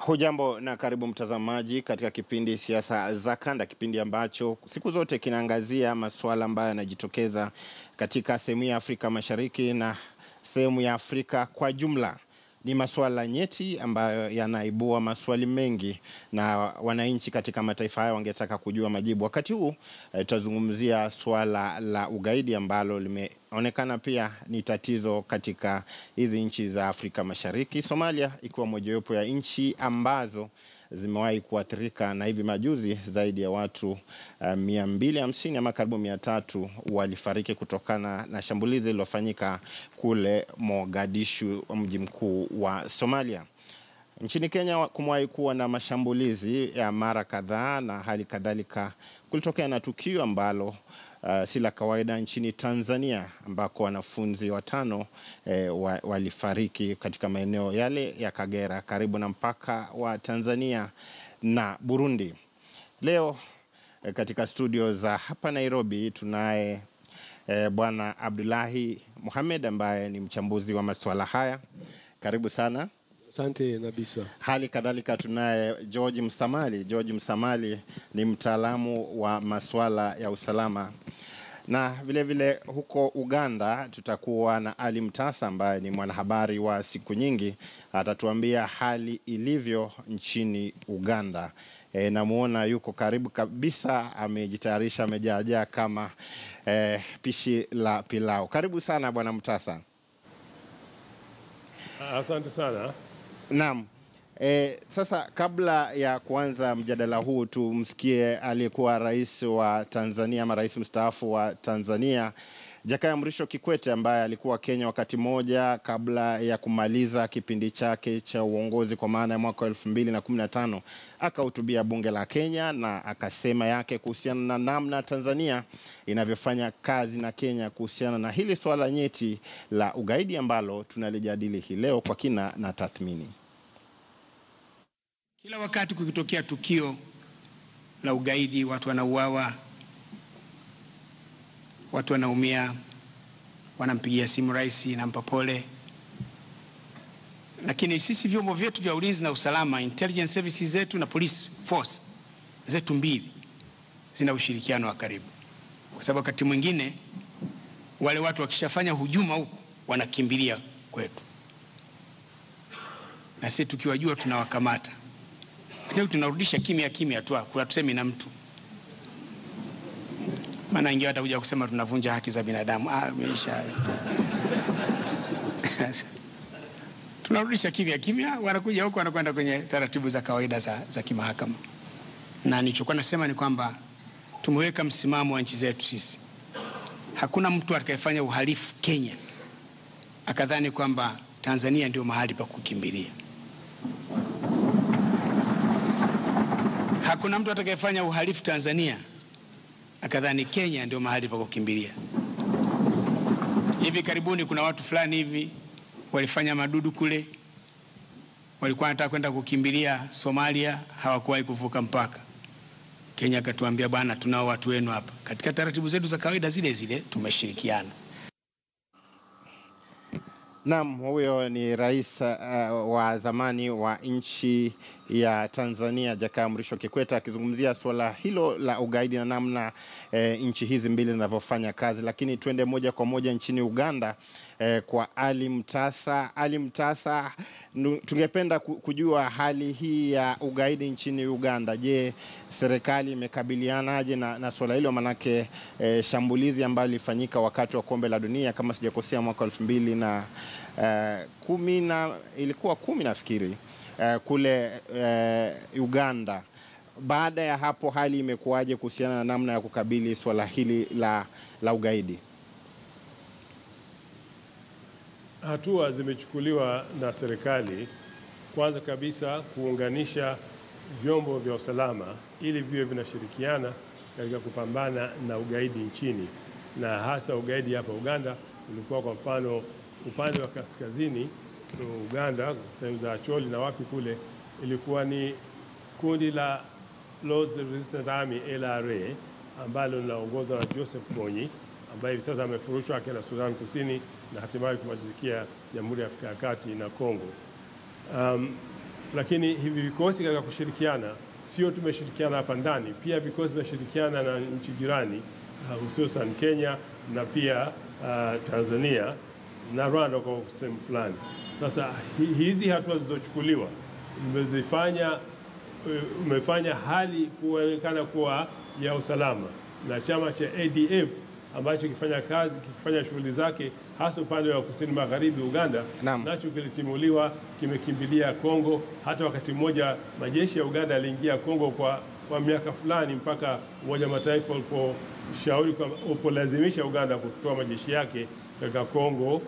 Hujambo na karibu mtazamaji katika kipindi Siasa za Kanda, kipindi ambacho siku zote kinaangazia masuala ambayo yanajitokeza katika sehemu ya Afrika Mashariki na sehemu ya Afrika kwa jumla. Ni masuala nyeti ambayo yanaibua maswali mengi na wananchi katika mataifa haya wangetaka kujua majibu. Wakati huu tutazungumzia swala la ugaidi ambalo limeonekana pia ni tatizo katika hizi nchi za Afrika Mashariki, Somalia ikiwa mojawapo ya nchi ambazo zimewahi kuathirika, na hivi majuzi zaidi ya watu 250 ama karibu 300 walifariki kutokana na shambulizi lililofanyika kule Mogadishu, mji mkuu wa Somalia. Nchini Kenya kumewahi kuwa na mashambulizi ya mara kadhaa, na hali kadhalika kulitokea na tukio ambalo si la kawaida nchini Tanzania ambako wanafunzi 5 walifariki katika maeneo yale ya Kagera karibu na mpaka wa Tanzania na Burundi. Leo katika studio za hapa Nairobi tunaye Bwana Abdullahi Mohamed ambaye ni mchambuzi wa masuala haya. Karibu sana. Asante Nabiswa. Hali kadhalika tunaye George Msamali. George Msamali ni mtaalamu wa masuala ya usalama. Na vile vile huko Uganda tutakuwa na Ali Mtasa ambaye ni mwanahabari wa siku nyingi, atatuambia hali ilivyo nchini Uganda. Namuona yuko karibu kabisa, amejitayarisha, amejaajaa kama pishi la pilau. Karibu sana Bwana Mtasa. Asante sana. Naam. Sasa kabla ya kuanza mjadala huu tumsikie aliyekuwa rais wa Tanzania ama rais mstaafu wa Tanzania Jakaya Mrisho Kikwete ambaye alikuwa Kenya wakati moja kabla ya kumaliza kipindi chake cha uongozi kwa maana ya mwaka 2015. Akahutubia bunge la Kenya na akasema yake kuhusiana na namna Tanzania inavyofanya kazi na Kenya kuhusiana na hili swala nyeti la ugaidi ambalo tunalijadili hii leo kwa kina na tathmini. Kila wakati kukitokea tukio la ugaidi, watu wanauawa, watu wanaumia, wanampigia simu rais, nampa pole. Lakini sisi vyombo vyetu vya ulinzi na usalama, intelligence services zetu na police force zetu mbili zina ushirikiano wa karibu. Kwa sababu wakati mwingine wale watu wakishafanya hujuma huko wanakimbilia kwetu, na sisi tukiwajua tunawakamata. Leo tunarudisha kimya tu, kwa tusemi na mtu. Maana ingia watakuja kusema tunavunja haki za binadamu. Meisha. Tunarudisha kimya, wanakuja huko wanakwenda kwenye taratibu za kawaida za kimahakama. Na nilichokuwa nasema ni kwamba tumeweka msimamo wa nchi zetu sisi. Hakuna mtu atakayefanya uhalifu Kenya akadhani kwamba Tanzania ndio mahali pa kukimbilia. Hakuna mtu atakayefanya uhalifu Tanzania akadhani Kenya ndio mahali pa kukimbilia. Hivi karibuni kuna watu fulani hivi walifanya madudu kule, walikuwa wanataka kwenda kukimbilia Somalia, hawakuwahi kuvuka mpaka. Kenya akatuambia bwana, tunao watu wenu hapa. Katika taratibu zetu za kawaida zile tumeshirikiana. Naam, huyo ni rais wa zamani wa nchi ya Tanzania Jakaya Mrisho Kikwete akizungumzia swala hilo la ugaidi na namna nchi hizi mbili zinavyofanya kazi. Lakini tuende moja kwa moja nchini Uganda kwa Ali Mtasa. Ali Mtasa, tungependa kujua hali hii ya ugaidi nchini Uganda. Je, serikali imekabilianaje na swala hilo? Manake shambulizi ambalo lilifanyika wakati wa kombe la dunia kama sijakosea mwaka 2010 na ilikuwa 10 nafikiri kule Uganda. Baada ya hapo hali imekuwaje kuhusiana na namna ya kukabili swala hili la ugaidi? Hatua zimechukuliwa na serikali, kwanza kabisa kuunganisha vyombo vya usalama ili viwe vinashirikiana katika kupambana na ugaidi nchini, na hasa ugaidi hapa Uganda. Ulikuwa kwa mfano upande wa kaskazini Uganda, sehemu za Acholi na wapi kule, ilikuwa ni kundi la Lord's Resistance Army LRA ambalo linaongozwa na Joseph Kony ambaye hivi sasa amefurushwa akienda Sudan Kusini na hatimaye kumalizikia Jamhuri ya Afrika ya Kati na Kongo. Lakini hivi vikosi katika kushirikiana, sio tumeshirikiana hapa ndani, pia vikosi vinashirikiana na nchi jirani, hususan Kenya na pia Tanzania na Rwanda kwa sehemu fulani. Sasa hizi hatua zilizochukuliwa umefanya hali kuonekana kuwa ya usalama, na chama cha ADF ambacho kifanya shughuli zake hasa upande wa kusini magharibi Uganda, nacho kilitimuliwa, kimekimbilia Kongo. Hata wakati mmoja majeshi ya Uganda yaliingia Kongo kwa miaka fulani, mpaka Umoja wa Mataifa ulipolazimisha Uganda kutoa majeshi yake katika Kongo,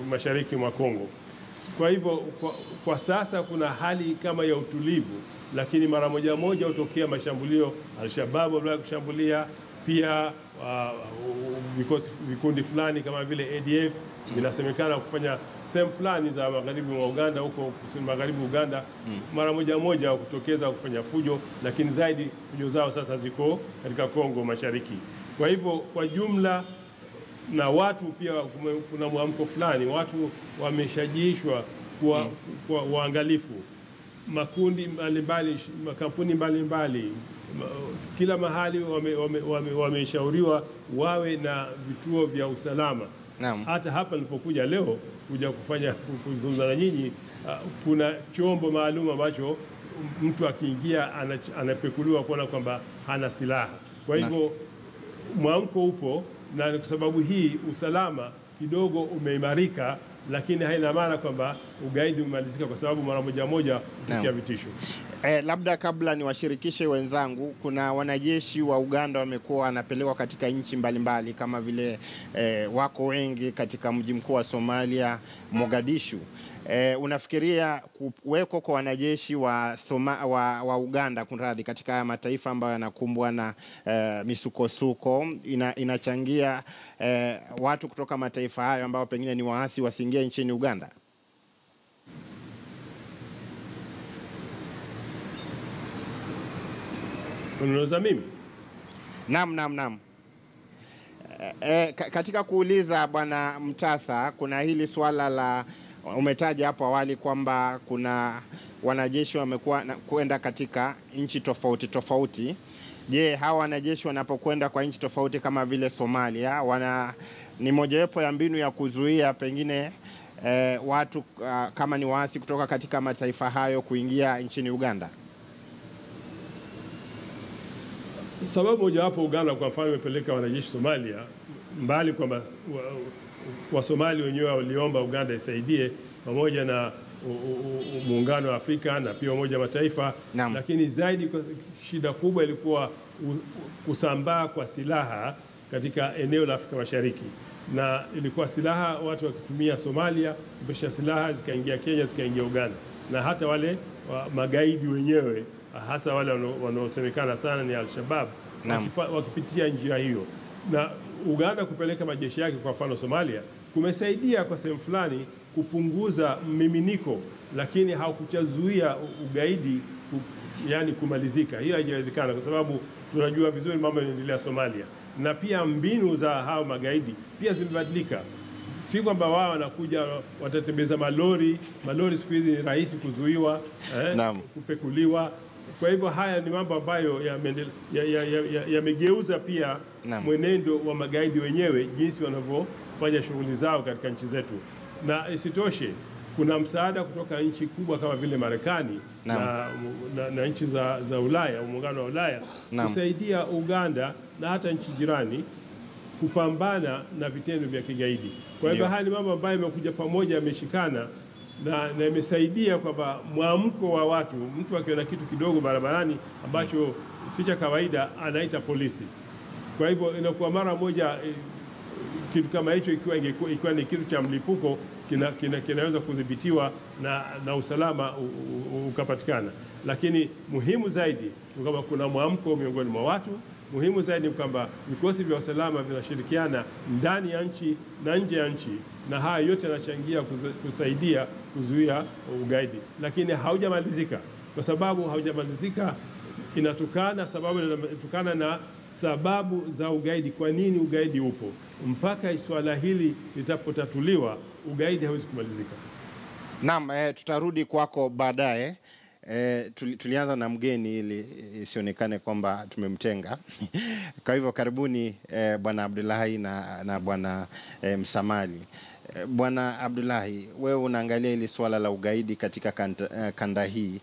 mashariki mwa Kongo. Kwa hivyo kwa sasa kuna hali kama ya utulivu, lakini mara moja hutokea mashambulio. Al-Shabaab waliwahi kushambulia pia, vikundi fulani kama vile ADF vinasemekana kufanya sehemu fulani za magharibi mwa Uganda, huko kusini magharibi Uganda, mara moja kutokeza kufanya fujo, lakini zaidi fujo zao sasa ziko katika Kongo Mashariki. Kwa hivyo kwa jumla, na watu pia kuna mwamko fulani, watu wameshajishwa kwa uangalifu. Makundi mbalimbali, makampuni mbalimbali, kila mahali wameshauriwa wawe na vituo vya usalama. Hata hapa nilipokuja leo kuja kuzungumza na nyinyi, kuna chombo maalum ambacho mtu akiingia anapekuliwa kuona kwamba hana silaha. Kwa hivyo mwamko upo, na kwa sababu hii usalama kidogo umeimarika, lakini haina maana kwamba ugaidi umemalizika, kwa sababu mara moja kufikia vitisho. Labda kabla niwashirikishe wenzangu, kuna wanajeshi wa Uganda wamekuwa wanapelekwa katika nchi mbalimbali kama vile wako wengi katika mji mkuu wa Somalia, Mogadishu. Unafikiria kuweko kwa wanajeshi wa Uganda kunradhi, katika haya mataifa ambayo yanakumbwa na misukosuko inachangia watu kutoka mataifa hayo ambao pengine ni waasi wasiingie nchini Uganda? Unauliza mimi? Naam. Katika kuuliza Bwana Mtasa, kuna hili swala la umetaja hapo awali kwamba kuna wanajeshi wamekuwa kwenda katika nchi tofauti. Je, hawa wanajeshi wanapokwenda kwa nchi tofauti kama vile Somalia, ni mojawapo ya mbinu ya kuzuia pengine watu kama ni waasi kutoka katika mataifa hayo kuingia nchini Uganda? Sababu mojawapo, Uganda kwa mfano imepeleka wanajeshi Somalia, mbali kwamba Wasomali wenyewe waliomba Uganda isaidie pamoja na Muungano wa Afrika na pia Umoja wa Mataifa, lakini zaidi shida kubwa ilikuwa kusambaa kwa silaha katika eneo la Afrika Mashariki, na ilikuwa silaha watu wakitumia Somalia kupesha silaha zikaingia Kenya, zikaingia Uganda, na hata wale magaidi wenyewe, hasa wale wanaosemekana sana ni Al-Shabaab, wakipitia njia hiyo. Na Uganda kupeleka majeshi yake kwa mfano Somalia kumesaidia kwa sehemu fulani kupunguza miminiko, lakini haukuchazuia ugaidi yani kumalizika. Hiyo haijawezekana kwa sababu tunajua vizuri mambo yanaendelea Somalia, na pia mbinu za hao magaidi pia zimebadilika. Si kwamba wao wanakuja watatembeza malori siku hizi ni rahisi kuzuiwa, kupekuliwa. Kwa hivyo haya ni mambo ambayo yamegeuza pia mwenendo wa magaidi wenyewe, jinsi wanavyofanya shughuli zao katika nchi zetu. Na isitoshe kuna msaada kutoka nchi kubwa kama vile Marekani na nchi za Ulaya, Muungano wa Ulaya, kusaidia Uganda na hata nchi jirani kupambana na vitendo vya kigaidi. Kwa hivyo haya ni mambo ambayo yamekuja pamoja, yameshikana na imesaidia kwamba mwamko wa watu, mtu akiona kitu kidogo barabarani ambacho si cha kawaida anaita polisi. Kwa hivyo inakuwa mara moja kitu kama hicho, ikiwa ni kitu cha mlipuko, kinaweza kudhibitiwa na usalama ukapatikana. Lakini muhimu zaidi ni kwamba kuna mwamko miongoni mwa watu. Muhimu zaidi ni kwamba vikosi vya usalama vinashirikiana ndani ya nchi na nje ya nchi, na haya yote yanachangia kusaidia kuzuia ugaidi. Lakini haujamalizika, kwa sababu haujamalizika inatokana na sababu za ugaidi. Kwa nini ugaidi upo? Mpaka swala hili litapotatuliwa, ugaidi hawezi kumalizika. Naam, tutarudi kwako baadaye. Tulianza na mgeni ili isionekane kwamba tumemtenga. Kwa hivyo karibuni Bwana Abdullahi na Bwana Msamali. Bwana Abdullahi, wewe unaangalia ili swala la ugaidi katika kanda hii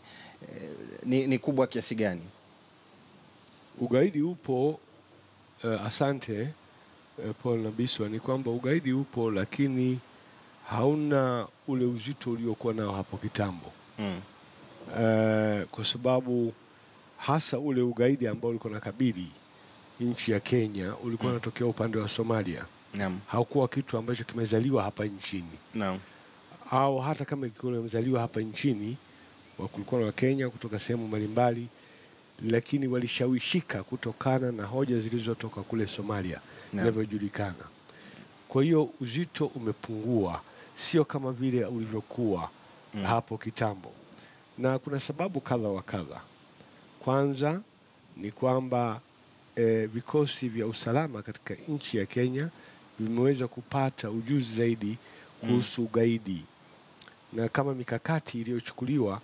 ni kubwa kiasi gani? Ugaidi upo, asante Paul na Biswa, ni kwamba ugaidi upo lakini hauna ule uzito uliokuwa nao hapo kitambo. Kwa sababu hasa ule ugaidi ambao ulikuwa nakabili nchi ya Kenya ulikuwa unatokea upande wa Somalia. Naam. Haukuwa kitu ambacho kimezaliwa hapa nchini. Naam. Au hata kama kilikuwa kimezaliwa hapa nchini, kulikuwa na Wakenya kutoka sehemu mbalimbali, lakini walishawishika kutokana na hoja zilizotoka kule Somalia inavyojulikana. Kwa hiyo uzito umepungua, sio kama vile ulivyokuwa hapo kitambo. Na kuna sababu kadha wa kadha. Kwanza ni kwamba vikosi vya usalama katika nchi ya Kenya vimeweza kupata ujuzi zaidi kuhusu ugaidi, na kama mikakati iliyochukuliwa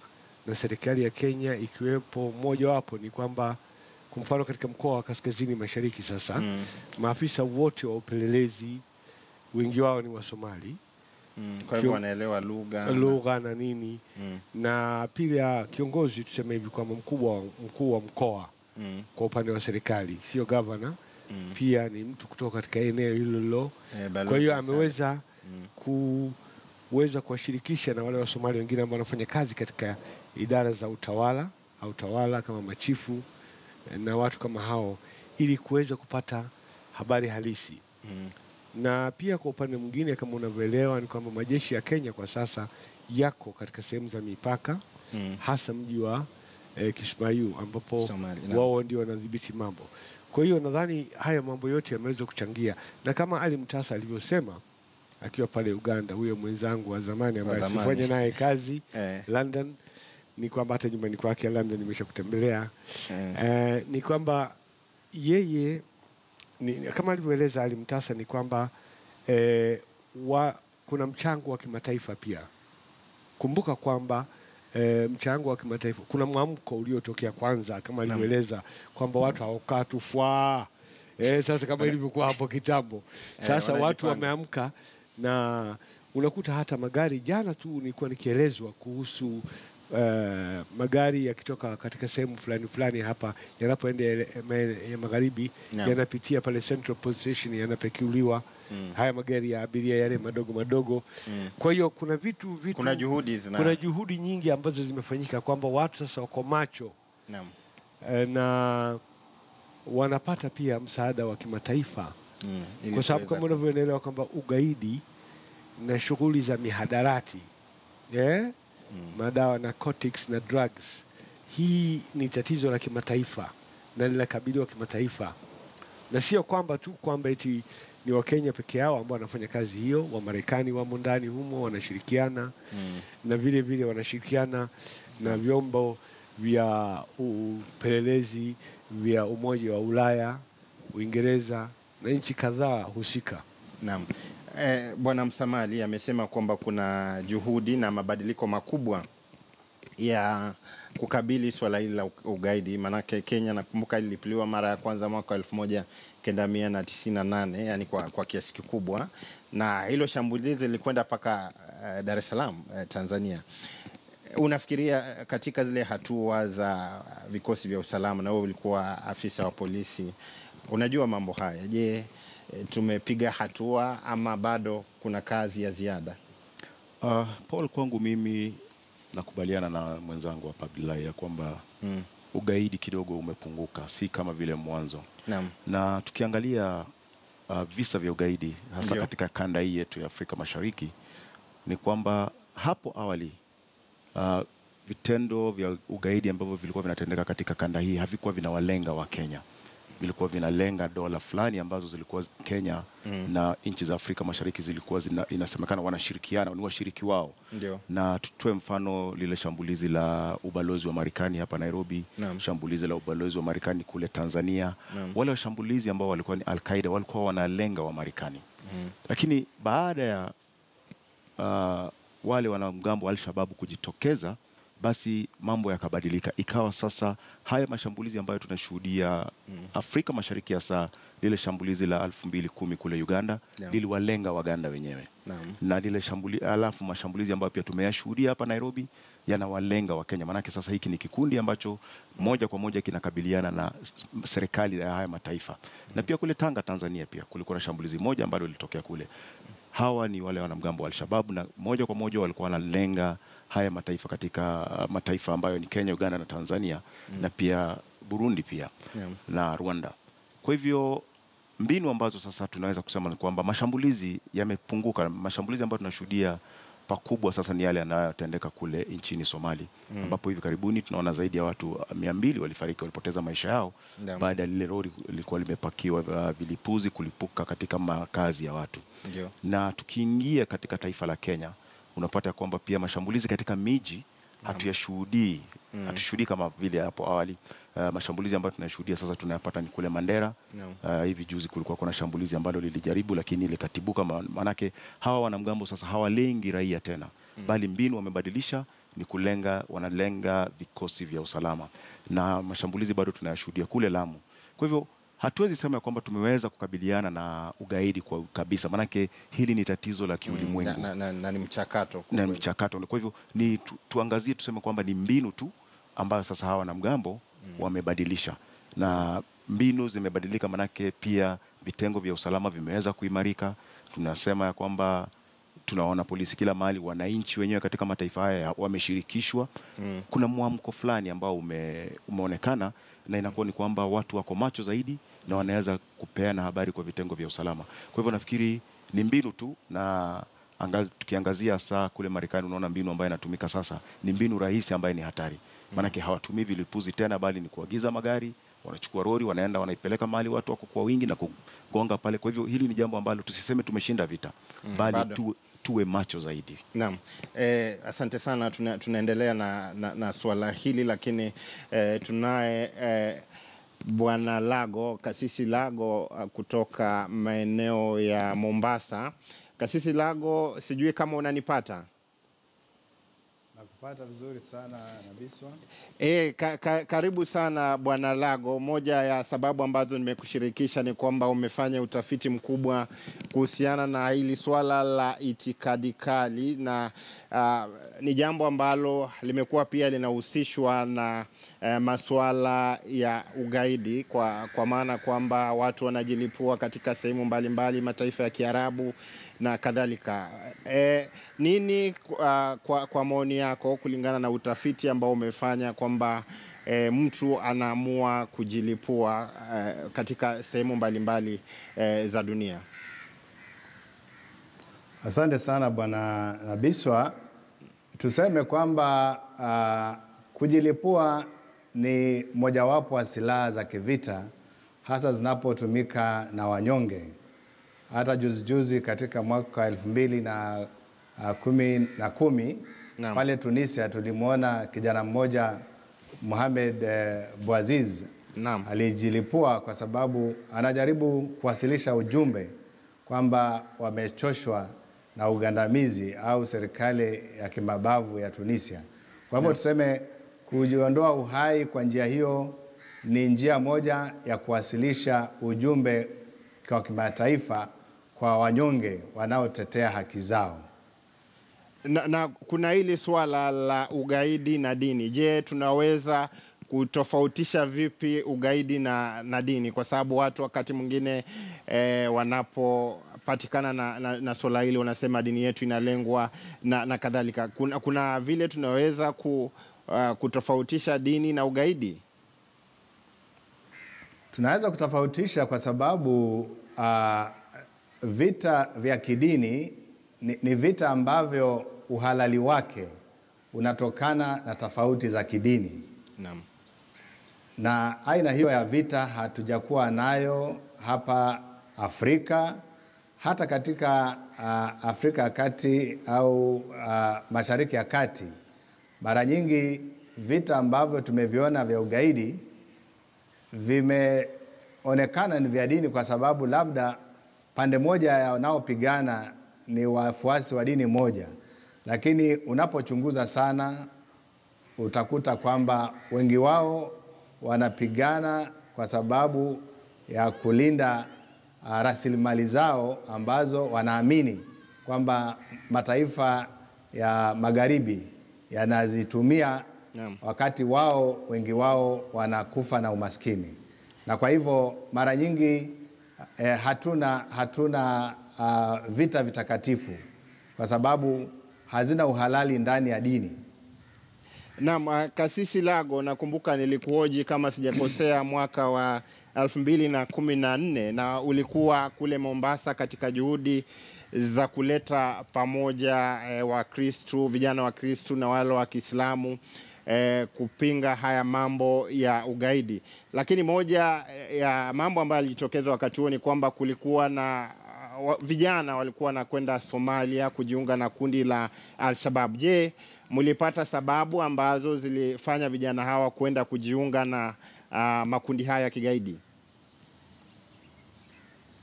na serikali ya Kenya, ikiwepo mojawapo ni kwamba kwa mfano katika mkoa wa Kaskazini Mashariki sasa maafisa wote wa upelelezi wengi wao ni wa Somali. Kwa hivyo wanaelewa lugha na nini. Na pia kiongozi tuseme hivi kwamba mkuu wa mkoa kwa upande wa serikali, sio governor, pia ni mtu kutoka katika eneo hilo. Kwa hiyo ameweza kuweza kuwashirikisha na wale wa Somali wengine ambao wanafanya kazi katika idara za utawala kama machifu na watu kama hao, ili kuweza kupata habari halisi. Na pia kwa upande mwingine, kama unavyoelewa, ni kwamba majeshi ya Kenya kwa sasa yako katika sehemu za mipaka, hasa mji wa Kismayu ambapo wao ndio wanadhibiti mambo. Kwa hiyo nadhani haya mambo yote yameweza kuchangia, na kama Ali Mtasa alivyosema akiwa pale Uganda, huyo mwenzangu wa zamani ambaye tulifanya naye kazi London, ni kwamba hata nyumbani kwake London nimeshakutembelea. Ni kwamba yeye kama alivyoeleza Ali Mtasa, ni kwamba kuna mchango wa kimataifa pia. Kumbuka kwamba mchango wa kimataifa, kuna mwamko uliotokea kwanza kama alivyoeleza kwamba watu hawakaa tu sasa kama ilivyokuwa hapo kitambo. Sasa watu wameamka, na unakuta hata magari, jana tu nilikuwa nikielezwa kuhusu magari yakitoka katika sehemu fulani hapa yanapoenda ya magharibi, yanapitia pale Central Police Station, yanapekuliwa haya magari ya abiria yale madogo. Kwa hiyo kuna kuna juhudi nyingi ambazo zimefanyika kwamba watu sasa wako macho na wanapata pia msaada wa kimataifa, kwa sababu kama unavyoelewa kwamba ugaidi na shughuli za mihadarati madawa, narcotics na drugs, hii ni tatizo la kimataifa na linakabiliwa kimataifa, na sio kwamba eti ni Wakenya peke yao ambao wanafanya kazi hiyo. Wa Marekani wamo ndani humo, wanashirikiana na vile vile wanashirikiana na vyombo vya upelelezi vya Umoja wa Ulaya, Uingereza na nchi kadhaa husika. Naam. Bwana Msamali amesema kwamba kuna juhudi na mabadiliko makubwa ya kukabili swala hili la ugaidi. Manake Kenya, nakumbuka, ilipiliwa mara ya kwanza mwaka 1998, yani kwa kiasi kikubwa, na hilo shambulizi lilikwenda mpaka Dar es Salaam, Tanzania. Unafikiria katika zile hatua za vikosi vya usalama, na wewe ulikuwa afisa wa polisi, unajua mambo haya, je, tumepiga hatua ama bado kuna kazi ya ziada? Paul, kwangu mimi nakubaliana na mwenzangu hapa Abdullahi ya kwamba ugaidi kidogo umepunguka, si kama vile mwanzo. Na tukiangalia visa vya ugaidi hasa katika kanda hii yetu ya Afrika Mashariki, ni kwamba hapo awali vitendo vya ugaidi ambavyo vilikuwa vinatendeka katika kanda hii havikuwa vinawalenga wa Kenya. Vilikuwa vinalenga dola fulani ambazo zilikuwa Kenya na nchi za Afrika Mashariki zilikuwa inasemekana wanashirikiana, ni washiriki wao. Na tutoe mfano lile shambulizi la ubalozi wa Marekani hapa Nairobi, shambulizi la ubalozi wa Marekani kule Tanzania. Wale washambulizi ambao walikuwa ni Al-Qaeda walikuwa wanalenga wa Marekani. Lakini baada ya wale wanamgambo wa Al-Shabaab kujitokeza, basi mambo yakabadilika. Ikawa sasa haya mashambulizi ambayo tunashuhudia Afrika Mashariki, hasa lile shambulizi la 2010 kule Uganda, liliwalenga Waganda wenyewe. Na lile alafu mashambulizi ambayo pia tumeyashuhudia hapa Nairobi yanawalenga Wakenya. Manake sasa hiki ni kikundi ambacho moja kwa moja kinakabiliana na serikali ya haya mataifa. Na pia kule Tanga, Tanzania, pia kulikuwa na shambulizi moja ambalo lilitokea kule. Hawa ni wale wanamgambo wa Al-Shabaab, na moja kwa moja walikuwa wanalenga haya mataifa, katika mataifa ambayo ni Kenya, Uganda na Tanzania, na pia Burundi pia na Rwanda. Kwa hivyo mbinu ambazo sasa tunaweza kusema ni kwamba mashambulizi yamepunguka. Mashambulizi ambayo tunashuhudia pakubwa sasa ni yale yanayotendeka kule nchini Somali, ambapo hivi karibuni tunaona zaidi ya watu 200 walifariki, walipoteza maisha yao baada ya lile lori lilikuwa limepakiwa vilipuzi kulipuka katika makazi ya watu. Na tukiingia katika taifa la Kenya, unapata kwamba pia mashambulizi katika miji hatuyashuhudii kama vile hapo awali. Mashambulizi ambayo tunashuhudia sasa tunayapata ni kule Mandera. Hivi juzi kulikuwa kuna shambulizi ambalo lilijaribu lakini likatibuka, manake hawa wanamgambo sasa hawalengi raia tena, bali mbinu wamebadilisha, ni wanalenga vikosi vya usalama. Na mashambulizi bado tunayashuhudia kule Lamu. Kwa hivyo hatuwezi sema kwamba tumeweza kukabiliana na ugaidi kwa kabisa, manake hili ni tatizo la kiulimwengu na ni mchakato. Kwa hivyo ni tuangazie, tuseme kwamba ni mbinu tu ambayo sasa hawa wanamgambo wamebadilisha, na mbinu zimebadilika, manake pia vitengo vya usalama vimeweza kuimarika. Tunasema ya kwamba tunaona polisi kila mahali, wananchi wenyewe katika mataifa haya wameshirikishwa. Kuna mwamko fulani ambao umeonekana, na inakuwa ni kwamba watu wako macho zaidi na wanaweza kupeana habari kwa vitengo vya usalama. Kwa hivyo nafikiri ni mbinu tu, na tukiangazia saa kule Marekani, unaona mbinu ambayo inatumika sasa ni mbinu rahisi ambayo ni hatari. Manake hawatumii vilipuzi tena, bali ni kuagiza magari, wanachukua lori, wanaenda wanaipeleka mahali watu wako kwa wingi na kugonga pale. Kwa hivyo hili ni jambo ambalo tusiseme tumeshinda vita, bali tuwe macho zaidi. Naam. Asante sana. Tunaendelea na swala hili, lakini tunaye Bwana Lago, Kasisi Lago kutoka maeneo ya Mombasa. Kasisi Lago, sijui kama unanipata? Nakupata vizuri sana Nabiswa. Karibu sana Bwana Lago. Moja ya sababu ambazo nimekushirikisha ni kwamba umefanya utafiti mkubwa kuhusiana na hili swala la itikadi kali, na ni jambo ambalo limekuwa pia linahusishwa na masuala ya ugaidi, kwa maana kwamba watu wanajilipua katika sehemu mbalimbali, mataifa ya Kiarabu na kadhalika. Nini kwa maoni yako, kulingana na utafiti ambao umefanya, kwamba mtu anaamua kujilipua katika sehemu mbalimbali za dunia? Asante sana Bwana Nabiswa. Tuseme kwamba kujilipua ni mojawapo wa silaha za kivita, hasa zinapotumika na wanyonge. Hata juzi katika mwaka 2010 pale Tunisia tulimuona kijana mmoja Mohamed Bouaziz alijilipua kwa sababu anajaribu kuwasilisha ujumbe kwamba wamechoshwa na ugandamizi au serikali ya kimabavu ya Tunisia. Kwa hivyo tuseme kujiondoa uhai kwa njia hiyo ni njia moja ya kuwasilisha ujumbe kwa kimataifa kwa wanyonge wanaotetea haki zao. Na kuna hili swala la ugaidi na dini. Je, tunaweza kutofautisha vipi ugaidi na dini? Kwa sababu watu wakati mwingine wanapopatikana na swala hili wanasema dini yetu inalengwa na kadhalika. Kuna vile tunaweza kutofautisha dini na ugaidi? Tunaweza kutofautisha kwa sababu vita vya kidini ni vita ambavyo uhalali wake unatokana na tofauti za kidini. Naam. Na aina hiyo ya vita hatujakuwa nayo hapa Afrika, hata katika Afrika ya Kati au Mashariki ya Kati. Mara nyingi vita ambavyo tumeviona vya ugaidi vimeonekana ni vya dini, kwa sababu labda pande moja ya wanaopigana ni wafuasi wa dini moja, lakini unapochunguza sana utakuta kwamba wengi wao wanapigana kwa sababu ya kulinda rasilimali zao ambazo wanaamini kwamba mataifa ya magharibi yanazitumia wakati wao wengi wao wanakufa na umaskini. Na kwa hivyo mara nyingi hatuna vita vitakatifu kwa sababu hazina uhalali ndani ya dini. Naam, Kasisi Lago, nakumbuka nilikuhoji kama sijakosea mwaka wa 2014 na ulikuwa kule Mombasa katika juhudi za kuleta pamoja Wakristo, vijana wa Kristo na wale wa Kiislamu kupinga haya mambo ya ugaidi. Lakini moja ya mambo ambayo yalijitokeza wakati huo ni kwamba kulikuwa na vijana walikuwa na kwenda Somalia kujiunga na kundi la Al-Shabaab. Je, mlipata sababu ambazo zilifanya vijana hawa kwenda kujiunga na makundi haya ya kigaidi?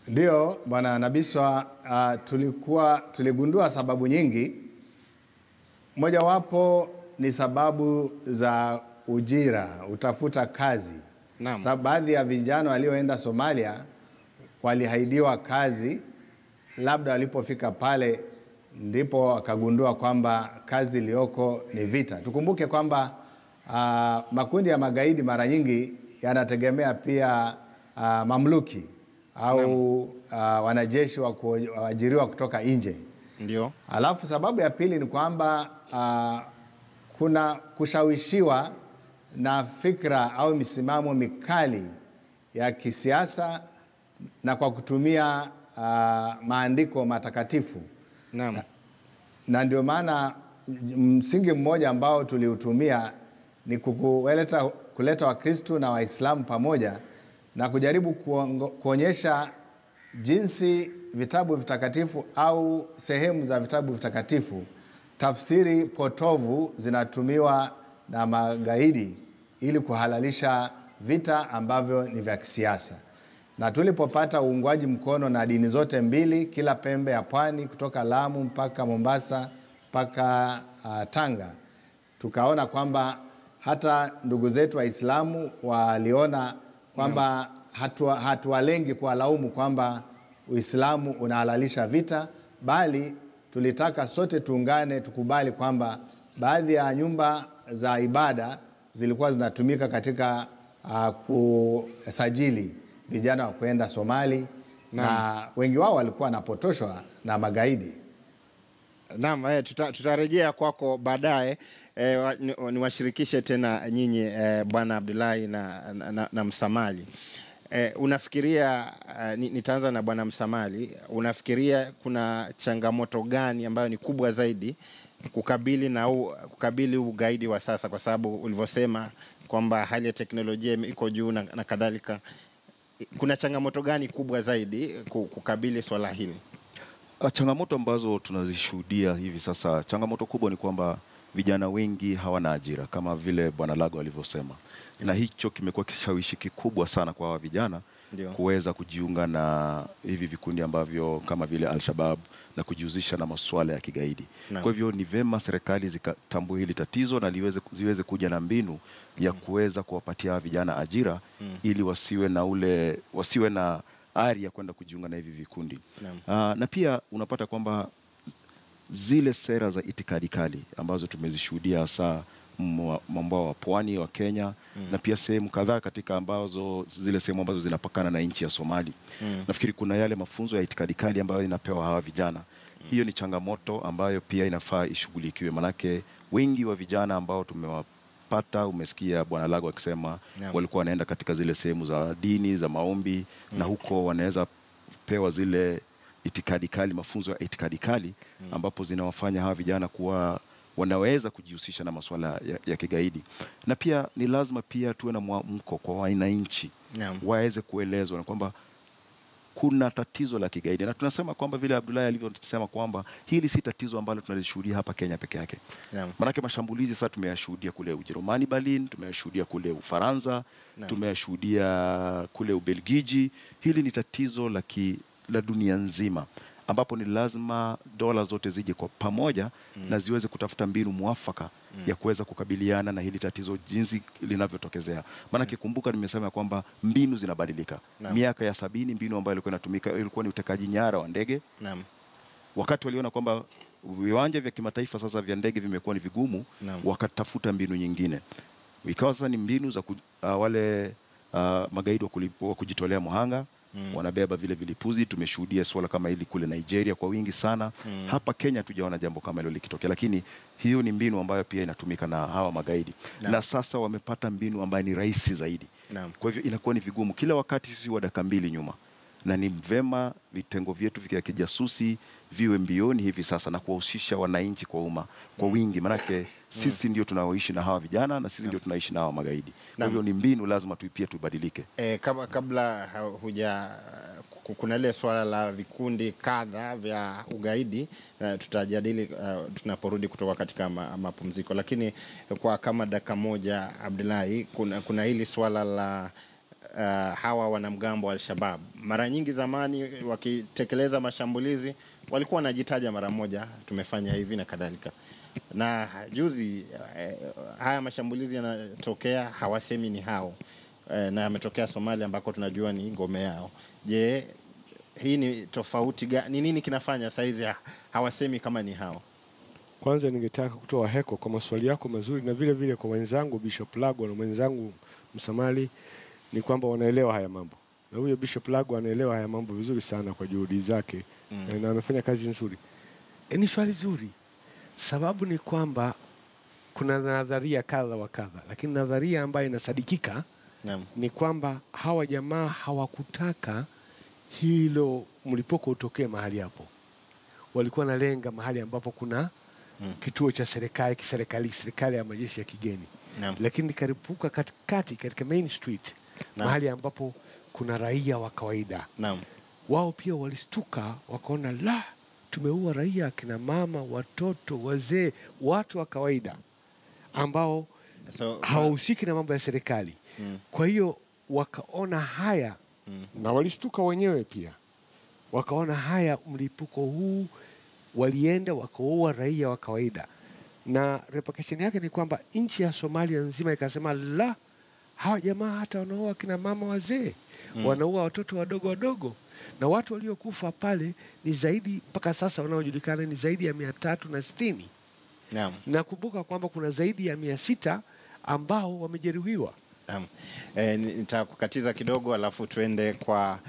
Ndio, Bwana Nabiswa, tuligundua sababu nyingi. Mojawapo ni sababu za ujira, utafuta kazi. Sababu baadhi ya vijana walioenda Somalia walihaidiwa kazi, labda walipofika pale ndipo wakagundua kwamba kazi iliyoko ni vita. Tukumbuke kwamba makundi ya magaidi mara nyingi yanategemea pia mamluki au wanajeshi wa kuajiriwa kutoka nje. Ndio. Alafu sababu ya pili ni kwamba kuna kushawishiwa na fikra au misimamo mikali ya kisiasa na kwa kutumia maandiko matakatifu. Naam. Na ndio maana msingi mmoja ambao tuliutumia ni kuleta Wakristo na Waislamu pamoja na kujaribu kuonyesha jinsi vitabu vitakatifu au sehemu za vitabu vitakatifu, tafsiri potovu zinatumiwa na magaidi ili kuhalalisha vita ambavyo ni vya kisiasa. Na tulipopata uungwaji mkono na dini zote mbili, kila pembe ya pwani kutoka Lamu mpaka Mombasa mpaka Tanga, tukaona kwamba hata ndugu zetu Waislamu waliona kwamba hatuwalengi kuwalaumu kwamba Uislamu unahalalisha vita, bali tulitaka sote tuungane, tukubali kwamba baadhi ya nyumba za ibada zilikuwa zinatumika katika kusajili vijana wa kwenda Somali na wengi wao walikuwa wanapotoshwa na magaidi. Naam, tutarejea kwako baadaye. Niwashirikishe tena nyinyi Bwana Abdullahi na Msamali. Unafikiria, nitaanza na Bwana Msamali, unafikiria kuna changamoto gani ambayo ni kubwa zaidi kukabili ugaidi wa sasa, kwa sababu ulivyosema kwamba hali ya teknolojia iko juu na kadhalika? Kuna changamoto gani kubwa zaidi kukabili swala hili? Changamoto ambazo tunazishuhudia hivi sasa, changamoto kubwa ni kwamba vijana wengi hawana ajira kama vile Bwana Lago alivyosema. Na hicho kimekuwa kishawishi kikubwa sana kwa hawa vijana kuweza kujiunga na hivi vikundi ambavyo kama vile Al-Shabaab na kujihusisha na masuala ya kigaidi. Kwa hivyo ni vema serikali zikatambue hili tatizo na ziweze kuja na mbinu ya kuweza kuwapatia vijana ajira ili wasiwe na ari ya kwenda kujiunga na hivi vikundi. Na pia unapata kwamba zile sera za itikadi kali ambazo tumezishuhudia hasa mwambao wa pwani wa Kenya na pia sehemu kadhaa katika zile sehemu ambazo zinapakana na nchi ya Somali. Nafikiri kuna yale mafunzo ya itikadi kali ambayo inapewa hawa vijana. Hiyo ni changamoto ambayo pia inafaa ishughulikiwe, manake wengi wa vijana ambao tumewapata, umesikia Bwana Lago akisema walikuwa wanaenda katika zile sehemu za dini za maombi na huko wanaweza pewa zile itikadi kali, mafunzo ya itikadi kali ambapo zinawafanya hawa vijana kuwa wanaweza kujihusisha na masuala ya kigaidi. Na pia ni lazima pia tuwe na mwamko kwa wananchi waweze kuelezwa na kwamba kuna tatizo la kigaidi, na tunasema kwamba vile Abdullahi alivyosema kwamba hili si tatizo ambalo tunalishuhudia hapa Kenya peke yake. Maanake mashambulizi sasa tumeyashuhudia kule Ujerumani Berlin, tumeyashuhudia kule Ufaransa, tumeyashuhudia kule Ubelgiji. Hili ni tatizo la dunia nzima ambapo ni lazima dola zote zije kwa pamoja na ziweze kutafuta mbinu mwafaka ya kuweza kukabiliana na hili tatizo jinsi linavyotokezea. Maana kikumbuka nimesema kwamba mbinu zinabadilika. Miaka ya 70 mbinu ambayo ilikuwa inatumika ilikuwa ni utekaji nyara wa ndege. Wakati waliona kwamba viwanja vya kimataifa sasa vya ndege vimekuwa ni vigumu, wakatafuta mbinu nyingine. Ikawa sasa ni mbinu za wale magaidi wa kujitolea muhanga, wanabeba vile vilipuzi. Tumeshuhudia swala kama hili kule Nigeria kwa wingi sana. Hapa Kenya tujaona jambo kama hilo likitokea, lakini hiyo ni mbinu ambayo pia inatumika na hawa magaidi. Na sasa wamepata mbinu ambayo ni rahisi zaidi. Kwa hivyo inakuwa ni vigumu kila wakati sisi wa dakika 2 nyuma. Na ni vema vitengo vyetu vya kijasusi viwe mbioni hivi sasa na kuwahusisha wananchi kwa umma kwa wingi, manake sisi ndio tunaoishi na hawa vijana na sisi ndio tunaishi na hawa magaidi. Kwa hivyo ni mbinu lazima pia tubadilike. Kabla kuna ile swala la vikundi kadha vya ugaidi tutajadili tunaporudi kutoka katika mapumziko, lakini kwa kama dakika moja Abdullahi, kuna hili swala la hawa wanamgambo wa Al-Shabaab. Mara nyingi zamani wakitekeleza mashambulizi walikuwa wanajitaja mara moja, tumefanya hivi na kadhalika. Na juzi haya mashambulizi yanatokea, hawasemi ni hao, na yametokea Somalia ambako tunajua ni ngome yao. Je, hii ni tofauti gani? Nini kinafanya saizi hawasemi kama ni hao? Kwanza ningetaka kutoa heko kwa maswali yako mazuri, na vile vile kwa wenzangu Bishop Lago na mwenzangu Msamali, ni kwamba wanaelewa haya mambo. Na huyo Bishop Lago anaelewa haya mambo vizuri sana kwa juhudi zake, na amefanya kazi nzuri. Ni swali zuri. Sababu ni kwamba kuna nadharia kadha wa kadha, lakini nadharia ambayo inasadikika ni kwamba hawa jamaa hawakutaka hilo mlipuko utokee mahali hapo. Walikuwa nalenga mahali ambapo kuna kituo cha serikali ya majeshi ya kigeni. Lakini karipuka katika Main Street, mahali ambapo kuna raia wa kawaida. Wao pia walistuka, wakaona la, tumeua raia, kina mama, watoto, wazee, watu wa kawaida ambao hawahusiki na mambo ya serikali. Kwa hiyo wakaona haya, na walistuka wenyewe pia. Wakaona haya, mlipuko huu, walienda wakaua raia wa kawaida. Na repercussion yake ni kwamba nchi ya Somalia nzima ikasema la, hawa jamaa hata wanaua kina mama, wazee, wanaua watoto wadogo. Na watu waliokufa pale ni zaidi, mpaka sasa wanaojulikana ni zaidi ya 360. Na kumbuka kwamba kuna zaidi ya 600 ambao wamejeruhiwa. Nitakukatiza kidogo alafu tuende kwa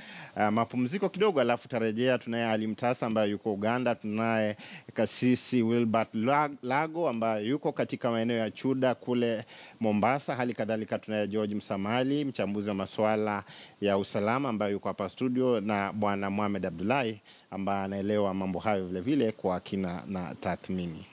mapumziko kidogo, alafu tarejea. Tunaye Ali Mtasa ambaye yuko Uganda, tunaye Kasisi Wilbert Lago ambaye yuko katika maeneo ya Chuda kule Mombasa. Hali kadhalika tunaye George Msamali, mchambuzi wa masuala ya usalama ambaye yuko hapa studio, na Bwana Mohamed Abdullahi ambaye anaelewa mambo hayo vile vile kwa kina na tathmini.